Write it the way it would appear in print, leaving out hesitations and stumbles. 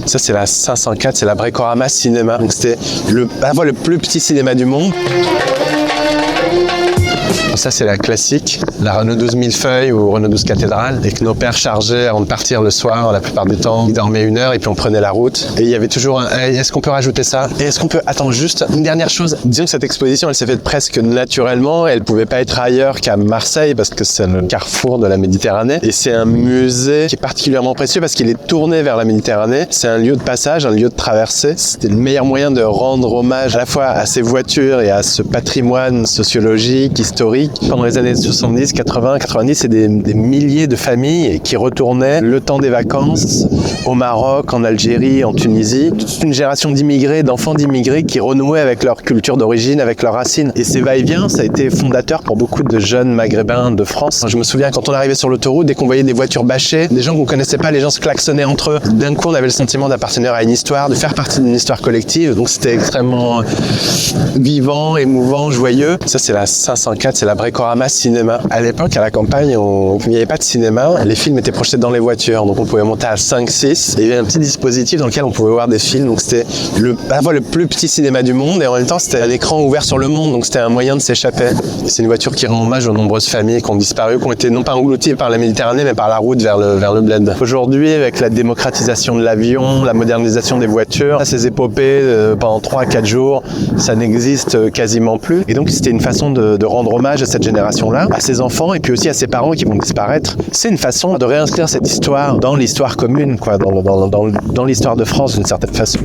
Ça, c'est la 504, c'est la Bricorama Cinéma. Donc, c'était à la fois le plus petit cinéma du monde. Ça, c'est la classique, la Renault 12 millefeuilles ou Renault 12 cathédrale, et que nos pères chargeaient avant de partir le soir, la plupart du temps. Ils dormaient 1 heure et puis on prenait la route. Et il y avait toujours un hey, est-ce qu'on peut rajouter ça? Et est-ce qu'on peut... Attends, juste une dernière chose. Disons que cette exposition, elle s'est faite presque naturellement. Elle pouvait pas être ailleurs qu'à Marseille parce que c'est le carrefour de la Méditerranée. Et c'est un musée qui est particulièrement précieux parce qu'il est tourné vers la Méditerranée. C'est un lieu de passage, un lieu de traversée. C'était le meilleur moyen de rendre hommage à la fois à ces voitures et à ce patrimoine sociologique, historique. Pendant les années 70, 80, 90, c'est des milliers de familles qui retournaient le temps des vacances au Maroc, en Algérie, en Tunisie. Toute une génération d'immigrés, d'enfants d'immigrés qui renouaient avec leur culture d'origine, avec leurs racines. Et ces va-et-vient, ça a été fondateur pour beaucoup de jeunes maghrébins de France. Je me souviens quand on arrivait sur l'autoroute, dès qu'on voyait des voitures bâchées, des gens qu'on connaissait pas, les gens se klaxonnaient entre eux. D'un coup, on avait le sentiment d'appartenir à une histoire, de faire partie d'une histoire collective. Donc c'était extrêmement vivant, émouvant, joyeux. Ça, c'est la 504, c'est la Bricorama Cinéma. À l'époque, à la campagne, il n'y avait pas de cinéma. Les films étaient projetés dans les voitures. Donc on pouvait monter à 5-6. Et il y avait un petit dispositif dans lequel on pouvait voir des films. Donc c'était à la fois le plus petit cinéma du monde et en même temps, c'était un écran ouvert sur le monde. Donc c'était un moyen de s'échapper. Et c'est une voiture qui rend hommage aux nombreuses familles qui ont disparu, qui ont été non pas englouties par la Méditerranée, mais par la route vers le bled. Aujourd'hui, avec la démocratisation de l'avion, la modernisation des voitures, ces épopées pendant 3-4 jours, ça n'existe quasiment plus. Et donc c'était une façon de rendre hommage à cette génération-là, à ses enfants et puis aussi à ses parents qui vont disparaître. C'est une façon de réinscrire cette histoire dans l'histoire commune, quoi, dans l'histoire de France d'une certaine façon.